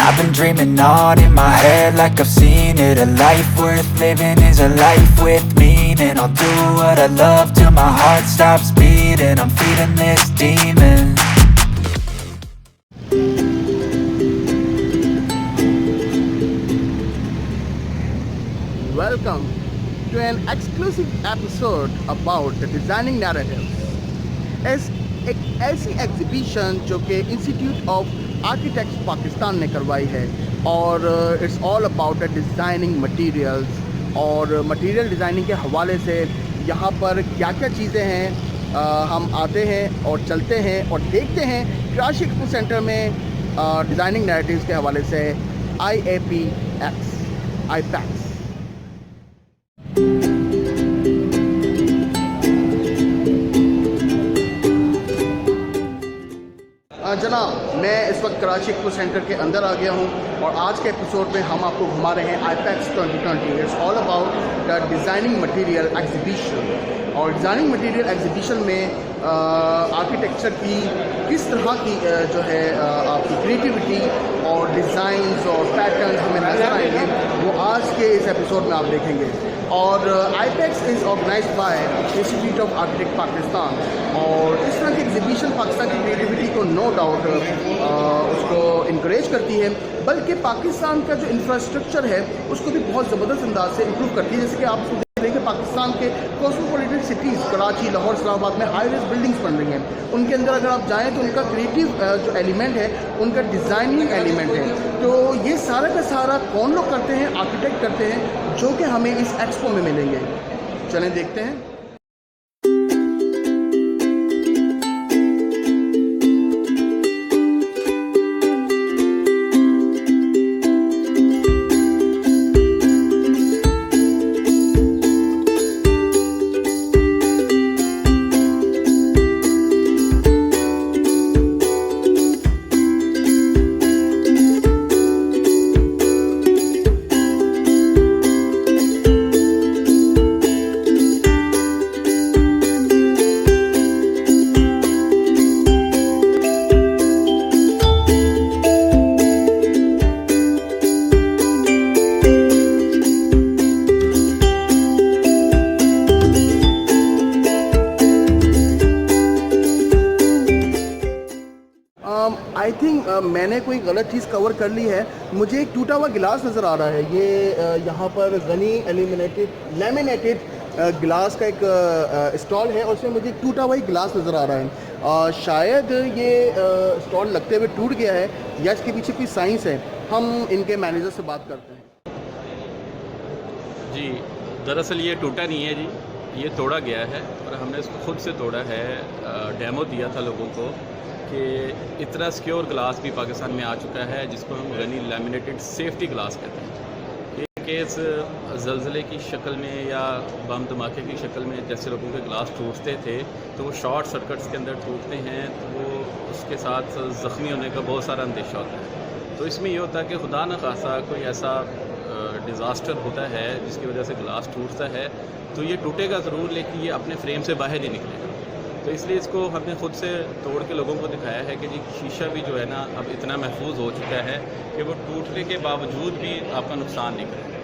I've been dreaming on in my head like I've seen it. A life worth living is a life with meaning. I'll do what I love till my heart stops beating. I'm feeding this demon. Welcome to an exclusive episode about the designing narratives. एक ऐसी exhibition जो कि institute of architects Pakistan ने करवाई है और it's all about the designing materials और material designing के हवाले से यहाँ पर क्या क्या चीज़ें हैं हम आते हैं और चलते हैं और देखते हैं। कराची एक्सपो सेंटर में डिज़ाइनिंग नैरेटिव्स के हवाले से IAPX जनाब, मैं इस वक्त कराची एक्सपो सेंटर के अंदर आ गया हूँ और आज के एपिसोड में हम आपको घुमा रहे हैं IAPX 2020। It's all about the designing material exhibition. और डिज़ाइनिंग मटेरियल एग्जीबिशन में आर्किटेक्चर की किस तरह की जो है आपकी क्रिएटिविटी और डिज़ाइंस और पैटर्न्स हमें नज़र आएंगे, वो आज के इस एपिसोड में आप देखेंगे। और IAPX is organised by Institute of Architect Pakistan और इस तरह की एग्जीबिशन पाकिस्तान की क्रिएटिविटी को नो डाउट उसको इनकरेज करती है, बल्कि पाकिस्तान का जो इंफ्रास्ट्रक्चर है उसको भी बहुत ज़बरदस्त अंदाज से इम्प्रूव करती है। जैसे कि आप देखिए पाकिस्तान के कॉस्मोपॉलिटन सिटीज़ कराची, लाहौर, इस्लामाबाद में हाई राइज बिल्डिंग्स बन रही हैं। उनके अंदर अगर आप जाएं तो उनका क्रिएटिव जो एलिमेंट है, उनका डिज़ाइनिंग एलिमेंट है। तो ये सारा का सारा कौन लोग करते हैं? आर्किटेक्ट करते हैं, जो कि हमें इस एक्सपो में मिलेंगे। चलें देखते हैं। आई थिंक मैंने कोई गलत चीज़ कवर कर ली है। मुझे एक टूटा हुआ गिलास नज़र आ रहा है। ये यहाँ पर गनी लेमिनेटेड गिलास का एक स्टॉल है और उसमें मुझे एक टूटा हुआ ही गिलास नज़र आ रहा है। शायद ये स्टॉल लगते हुए टूट गया है या इसके पीछे कोई साइंस है। हम इनके मैनेजर से बात करते हैं। जी, दरअसल ये टूटा नहीं है जी, ये तोड़ा गया है और हमने इसको खुद से तोड़ा है। डेमो दिया था लोगों को कि इतना सिक्योर ग्लास भी पाकिस्तान में आ चुका है जिसको हम गनी लैमिनेटेड सेफ्टी ग्लास कहते हैं। ये केस ज़लज़ले की शक्ल में या बम धमाके की शक्ल में जैसे लोगों के ग्लास टूटते थे तो वो शॉर्ट सर्किट्स के अंदर टूटते हैं, तो वो उसके साथ ज़ख्मी होने का बहुत सारा अंदेशा होता है। तो इसमें ये होता है कि खुदा न खासा कोई ऐसा डिज़ास्टर होता है जिसकी वजह से ग्लास टूटता है तो ये टूटेगा ज़रूर, लेकिन ये अपने फ्रेम से बाहर ही निकलेगा। तो इसलिए इसको हमने खुद से तोड़ के लोगों को दिखाया है कि जी शीशा भी जो है ना अब इतना महफूज हो चुका है कि वो टूटने के बावजूद भी आपका नुकसान नहीं करेगा।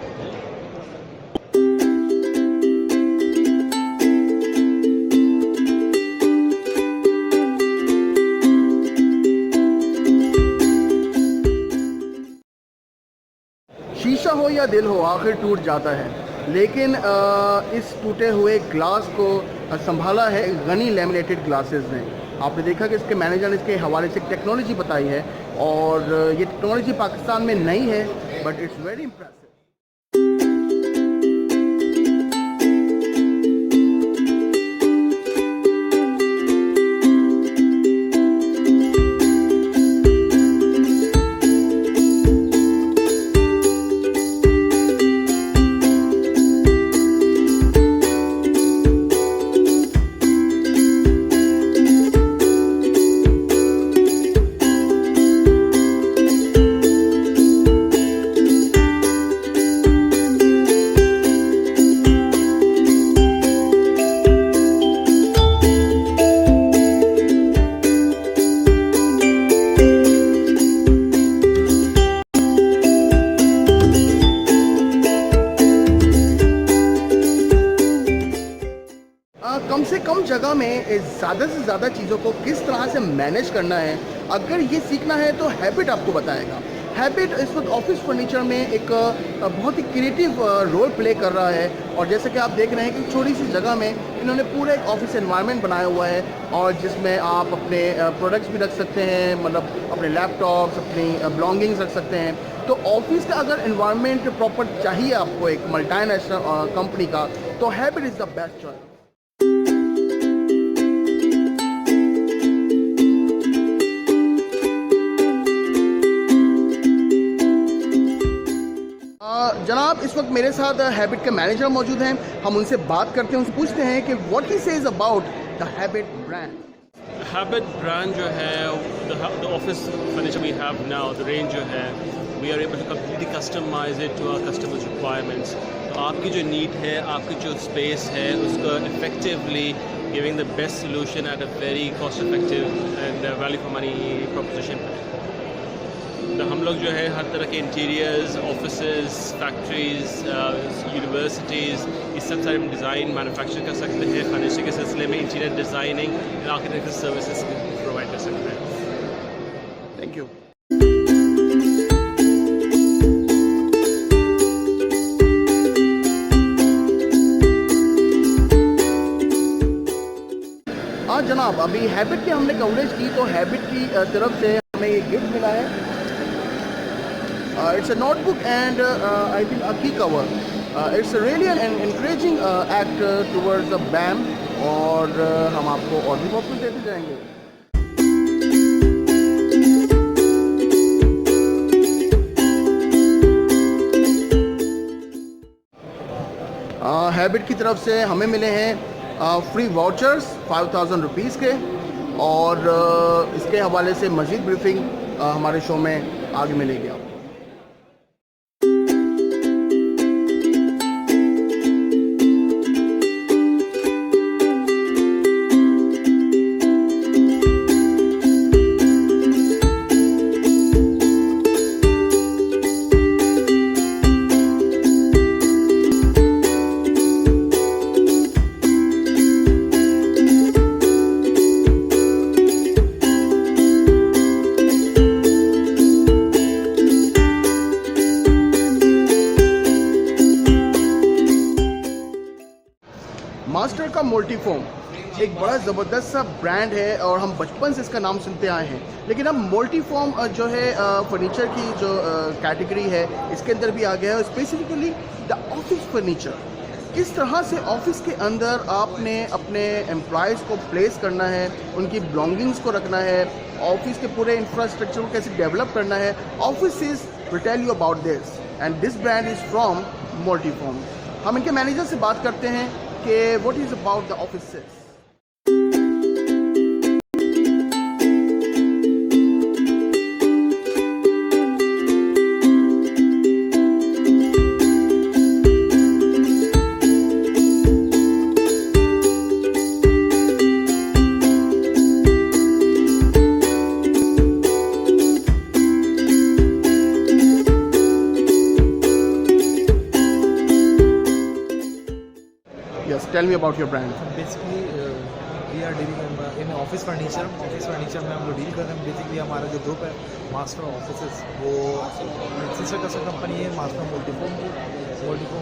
शीशा हो या दिल हो, आखिर टूट जाता है, लेकिन इस टूटे हुए ग्लास को संभाला है गनी लेमिनेटेड ग्लासेस ने। आपने देखा कि इसके मैनेजर ने इसके हवाले से टेक्नोलॉजी बताई है और ये टेक्नोलॉजी पाकिस्तान में नहीं है, बट इट्स वेरी इम्प्रेसिव। कम से कम जगह में ज़्यादा से ज़्यादा चीज़ों को किस तरह से मैनेज करना है, अगर ये सीखना है तो हैबिट आपको बताएगा। हैबिट इस वक्त ऑफिस फर्नीचर में एक बहुत ही क्रिएटिव रोल प्ले कर रहा है, और जैसे कि आप देख रहे हैं कि छोटी सी जगह में इन्होंने पूरा एक ऑफिस एनवायरनमेंट बनाया हुआ है, और जिसमें आप अपने प्रोडक्ट्स भी रख सकते हैं, मतलब अपने लैपटॉप्स, अपनी बिलोंगिंग्स रख सकते हैं। तो ऑफिस का अगर एनवायरनमेंट प्रॉपर चाहिए आपको एक मल्टीनेशनल कंपनी का, तो habit is the best choice. जनाब, इस वक्त मेरे साथ हैबिट के मैनेजर मौजूद हैं। हम उनसे बात करते हैं, उनसे पूछते हैं कि what he says about the habit brand. Habit brand जो है, the office furniture we have now, the range जो है, we are able to completely customise it to our customers requirements. तो आपकी जो नीड है, आपकी जो स्पेस है, उसको effectively giving the best solution at a very cost effective and value for money proposition. तो हम लोग जो है हर तरह के इंटीरियर्स, ऑफिसेज, फैक्ट्रीज़, यूनिवर्सिटीज़, इस सब सारे डिज़ाइन मैन्युफैक्चर कर सकते हैं। फर्नीचर के सिलसिले में interior designing and architecture services provide कर सकते हैं। Thank you. हाँ जनाब, अभी हैबिट की हमने कवरेज की, तो हैबिट की तरफ से हमें ये गिफ्ट मिला है। It's a notebook and I think a key cover. It's really an encouraging act towards the BAM, और हम आपको और भी बहुत कुछ देते जाएंगे। हैबिट की तरफ से हमें मिले हैं फ्री वाउचर्स 5000 रुपीज़ के, और इसके हवाले से मज़ीद ब्रीफिंग हमारे शो में आगे मिलेगी आपको। मास्टर का मल्टीफॉर्म एक बड़ा ज़बरदस्त सा ब्रांड है, और हम बचपन से इसका नाम सुनते आए हैं। लेकिन अब मल्टीफॉर्म जो है फर्नीचर की जो कैटेगरी है, इसके अंदर भी आ गया है, स्पेसिफिकली द ऑफिस फर्नीचर। किस तरह से ऑफिस के अंदर आपने अपने एम्प्लॉयज़ को प्लेस करना है, उनकी बिलोंगिंग्स को रखना है, ऑफिस के पूरे इंफ्रास्ट्रक्चर को कैसे डेवलप करना है, office will tell you about this, and this brand is from Multiform. हम इनके मैनेजर से बात करते हैं कि what is about the offices. Yes, tell me about your brand. Basically we are dealing in office furniture. Office furniture में हम लोग डील कर रहे हैं। बेसिकली हमारा जो ग्रुप है मास्टर ऑफिसेस, वो सिस्टर कस्टम कंपनी है मास्टर मल्टीफॉर्म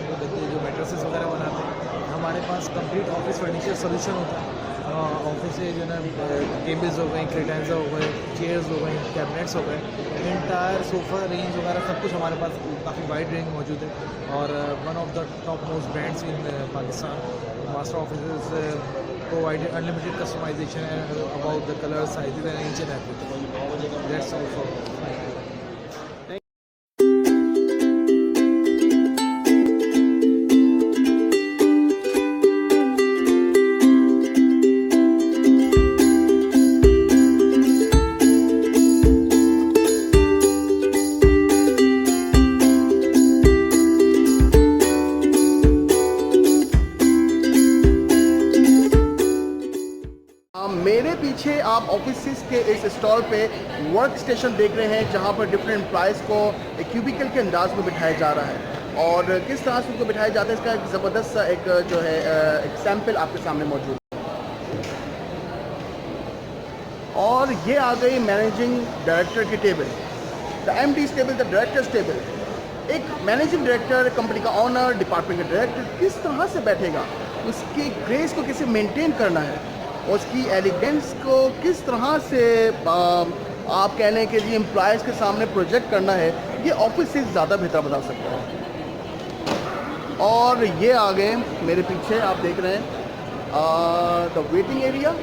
को देते जो मैट्रेसेस वगैरह बनाते हैं। हमारे पास कंप्लीट ऑफिस फर्नीचर सोल्यूशन होता है। ऑफिस से जो है टेबल्स हो गए, क्रेटेंजा हो गए, चेयर्स हो गए, कैबिनेट्स हो गए, इंटायर सोफ़ा रेंज वगैरह सब कुछ हमारे पास काफ़ी वाइड रेंज मौजूद है, और one of the top most brands in Pakistan. Master office provided unlimited customisation about the colour, sizes and each and everything. That's all for मेरे पीछे आप ऑफिस के इस स्टॉल पे वर्क स्टेशन देख रहे हैं, जहाँ पर डिफरेंट एम्प्लॉयज़ को एक क्यूबिकल के अंदाज में बिठाया जा रहा है, और किस तरह से उनको बिठाया जाता है इसका एक ज़बरदस्त सा एक जो है एक सैम्पल आपके सामने मौजूद है। और ये आ गई मैनेजिंग डायरेक्टर की table, the MD's table, the directors table. एक मैनेजिंग डायरेक्टर, कंपनी का ऑनर, डिपार्टमेंट का डायरेक्टर किस तरह से बैठेगा, उसकी ग्रेस को कैसे मेंटेन करना है, उसकी एलिगेंस को किस तरह से आप कह लें कि जी एम्प्लॉयज़ के सामने प्रोजेक्ट करना है, ये ऑफिस से ज़्यादा बेहतर बता सकता है। और ये आ गए मेरे पीछे आप देख रहे हैं द वेटिंग एरिया।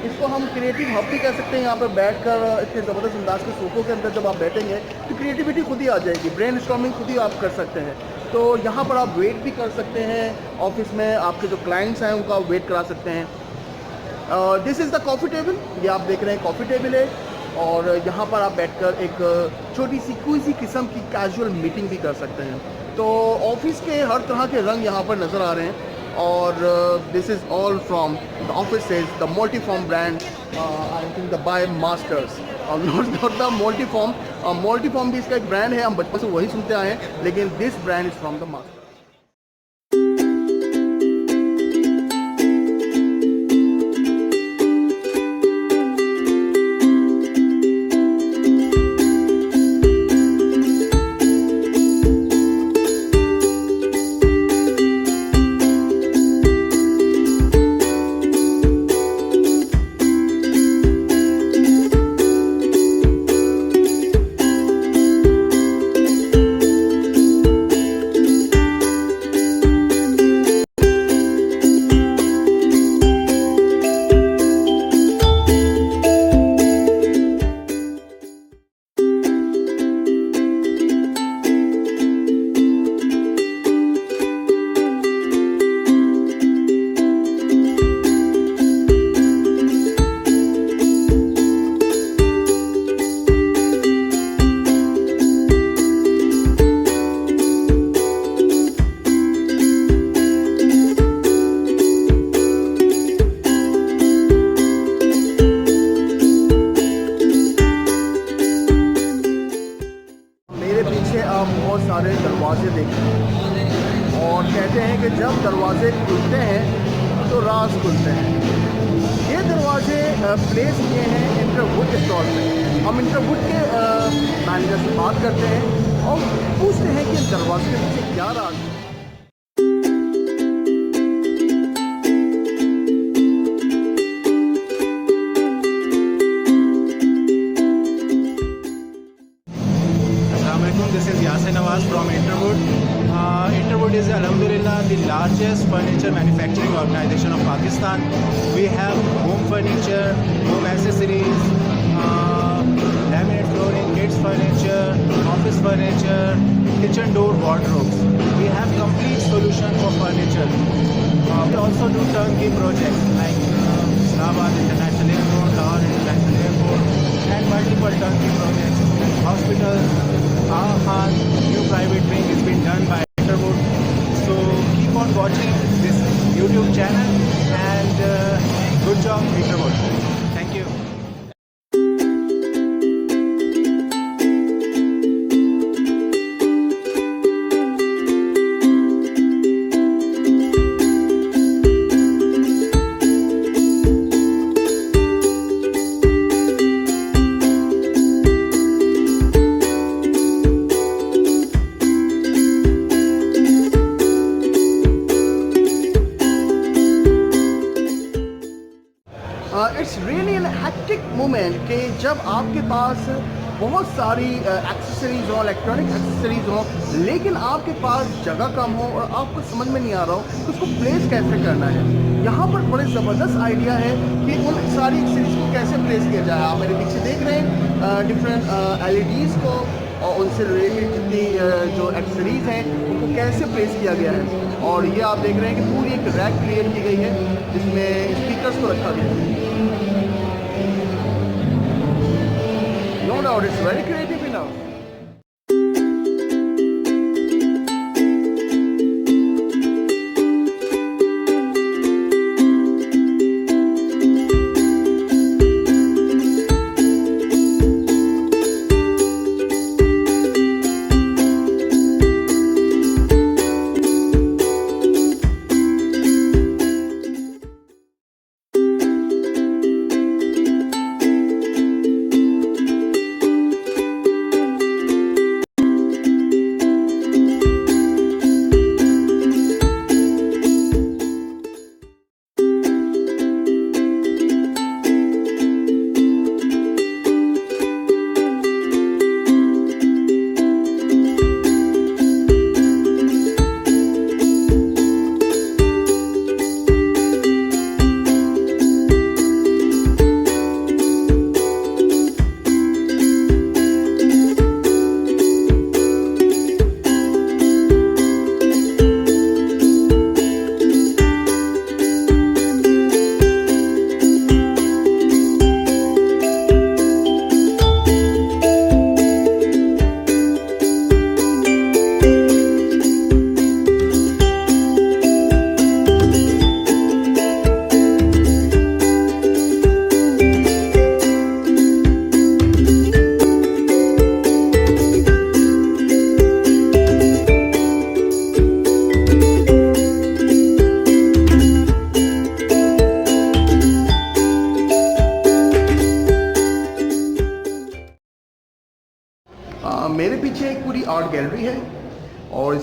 इसको हम क्रिएटिव हब भी कह सकते हैं। यहाँ पर बैठकर इतने ज़बरदस्त अंदाज के सोफ़ों के अंदर जब आप बैठेंगे तो क्रिएटिविटी खुद ही आ जाएगी, ब्रेन स्टॉर्मिंग खुद ही आप कर सकते हैं। तो यहाँ पर आप वेट भी कर सकते हैं, ऑफिस में आपके जो क्लाइंट्स हैं उनका वेट करा सकते हैं। This is the coffee table, ये आप देख रहे हैं कॉफ़ी टेबल है, और यहाँ पर आप बैठकर एक छोटी सी क्विज़ी किस्म की कैजुअल मीटिंग भी कर सकते हैं। तो ऑफिस के हर तरह के रंग यहाँ पर नज़र आ रहे हैं। और this is all from the offices, the Multiform brand, I think the buy masters, और नॉट द मल्टीफॉर्म। मल्टीफॉर्म भी इसका एक ब्रांड है, हम बचपन से वही सुनते आए हैं, लेकिन this brand is from the master. बहुत सारे दरवाजे देखे हैं और कहते हैं कि जब दरवाजे खुलते हैं तो राज खुलते हैं। ये दरवाजे प्लेस किए हैं इंटरवुड स्टॉल में। हम इंटरवुड के मैनेजर से बात करते हैं और पूछते हैं कि दरवाजे के पीछे क्या राज है। This is Yasir Nawaz from Interwood. Interwood is alhamdulillah the largest furniture manufacturing organization of Pakistan. We have home furniture, home accessories, laminate flooring, kids furniture, office furniture, kitchen door wardrobes. We have complete solution for furniture. We also do turnkey projects like Islamabad International Airport, Lahore International Airport, and multiple turnkey projects. Hospitals, Aga Khan, new private wing has been done by Interwood. So keep on watching this YouTube channel and good job Interwood. Thank you. It's really an hectic moment कि जब आपके पास बहुत सारी accessories हों, electronic accessories हों, लेकिन आपके पास जगह कम हो और आपको समझ में नहीं आ रहा हो कि उसको प्लेस कैसे करना है। यहाँ पर बड़े ज़बरदस्त आइडिया है कि उन सारी एक्सेसरीज को कैसे प्लेस किया जाए। आप मेरे पीछे देख रहे हैं डिफरेंट LEDs को और उनसे रिलेटेड जितनी जो एक्सेसरीज हैं उनको कैसे प्लेस किया गया है। और ये आप देख रहे हैं कि पूरी एक रैक क्रिएट की गई है जिसमें स्पीकर्स को रखा गया है। No doubt, it's very creative enough.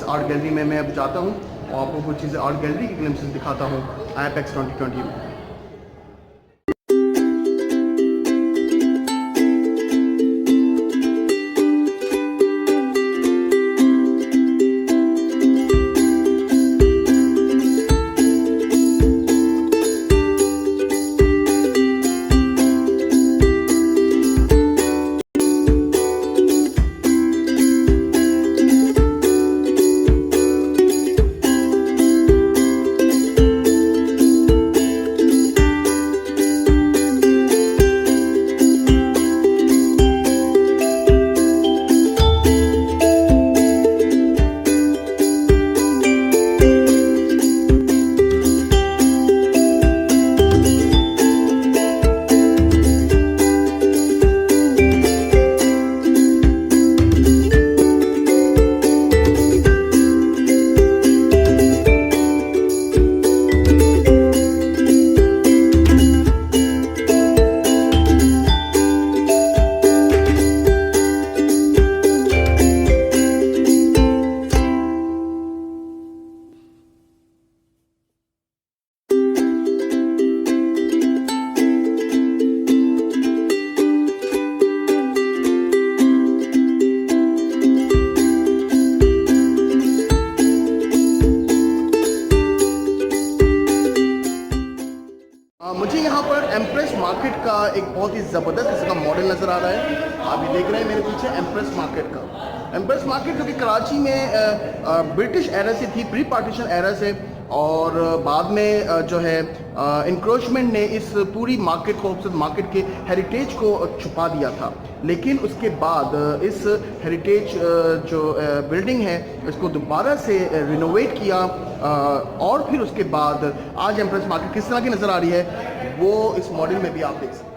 Art gallery में मैं अब जाता हूँ और आपको कुछ चीज़ें आर्ट गैलरी की ग्लिम्पसेस दिखाता हूँ IPEX 2020 में। मुझे यहाँ पर एम्प्रेस मार्केट का एक बहुत ही ज़बरदस्त किस्म का मॉडल नज़र आ रहा है। आप ये देख रहे हैं मेरे पीछे एम्प्रेस मार्केट का। एम्प्रेस मार्केट जो कि कराची में ब्रिटिश एरा से थी, प्री पार्टीशन एरा से, और बाद में जो है इंक्रोचमेंट ने इस पूरी मार्केट को, खूबसूरत मार्केट के हेरिटेज को छुपा दिया था। लेकिन उसके बाद इस हेरिटेज जो बिल्डिंग है इसको दोबारा से रिनोवेट किया, और फिर उसके बाद आज एम्प्रेस मार्केट किस तरह की नज़र आ रही है वो इस मॉडल में भी आप देख सकते हैं।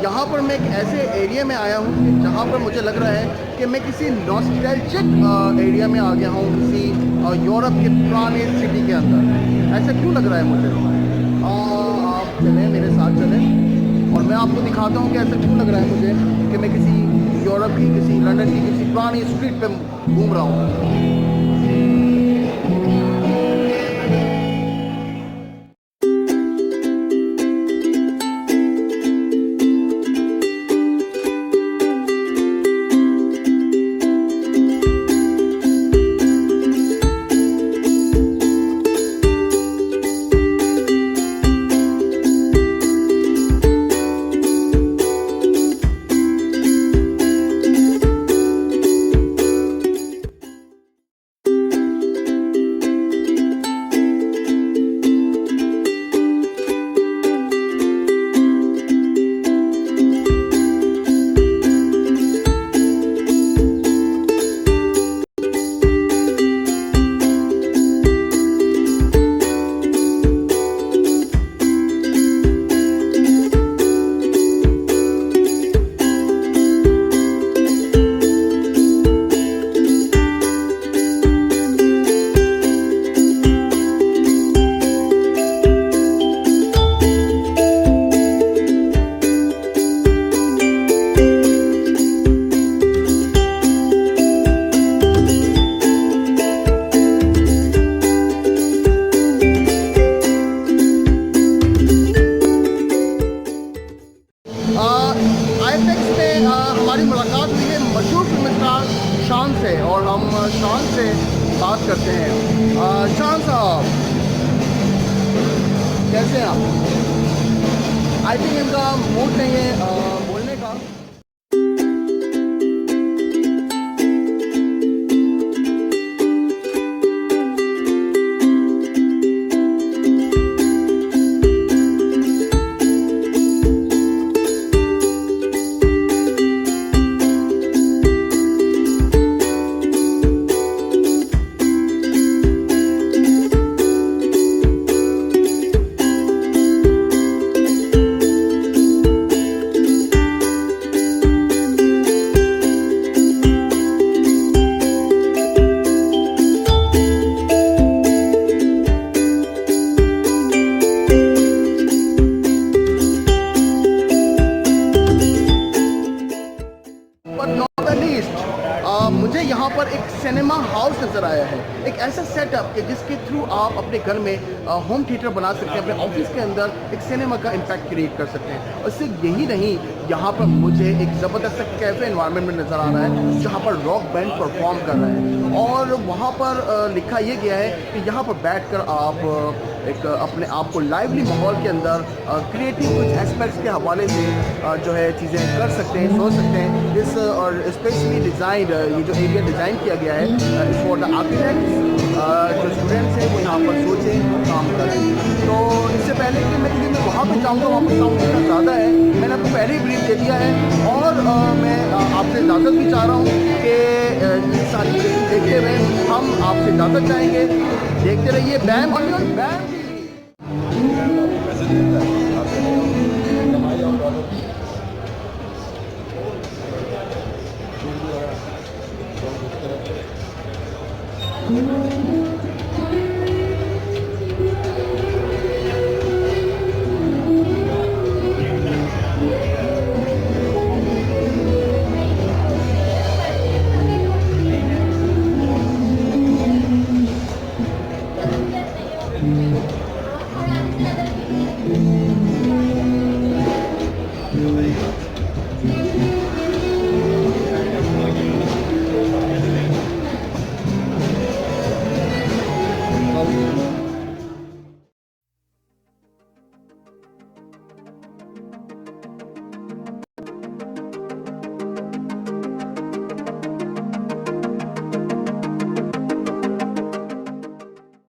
यहाँ पर मैं एक ऐसे एरिया में आया हूँ जहाँ पर मुझे लग रहा है कि मैं किसी नॉस्टैल्जिक एरिया में आ गया हूँ, किसी यूरोप के पुराने सिटी के अंदर। ऐसा क्यों लग रहा है मुझे? आप चलें, मेरे साथ चलें और मैं आपको दिखाता हूँ कि ऐसा क्यों लग रहा है मुझे कि मैं किसी यूरोप की, किसी लंदन की किसी पुरानी स्ट्रीट पर घूम रहा हूँ। कैसे हैं आप? आई थिंक इनका मूड नहीं है बोलने का। मुझे यहाँ पर एक सिनेमा हाउस नज़र आया है, एक ऐसा सेटअप कि जिसके थ्रू आप अपने घर में होम थिएटर बना सकते हैं, अपने ऑफिस के अंदर एक सिनेमा का इम्पैक्ट क्रिएट कर सकते हैं। और सिर्फ यही नहीं, यहाँ पर मुझे एक ज़बरदस्त कैफ़े एनवायरनमेंट में नज़र आ रहा है जहाँ पर रॉक बैंड परफॉर्म कर रहे हैं, और वहाँ पर लिखा ये गया है कि यहाँ पर बैठकर आप एक अपने आप को लाइवली माहौल के अंदर क्रिएटिव कुछ एस्पेक्ट्स के हवाले से जो है चीज़ें कर सकते हैं, सोच सकते हैं। इस और स्पेशली डिज़ाइन, ये जो एरिया डिज़ाइन किया गया है इस फॉर द आर्किटेक्ट्स, जो स्टूडेंट्स हैं वो यहाँ पर सोचें, काम करें। तो इससे पहले कि मैं वहाँ पर जाऊँगा, वहाँ पर साउंड इतना ज़्यादा है, मैंने आपको पहले ही ब्रीफ दे दिया है, और मैं आपसे इजाज़त भी चाह रहा हूँ कि ये सारी चीज़ें देखते हुए हम आपसे इजाज़त चाहेंगे। देखते रहिए बैम ऑन योर बैम।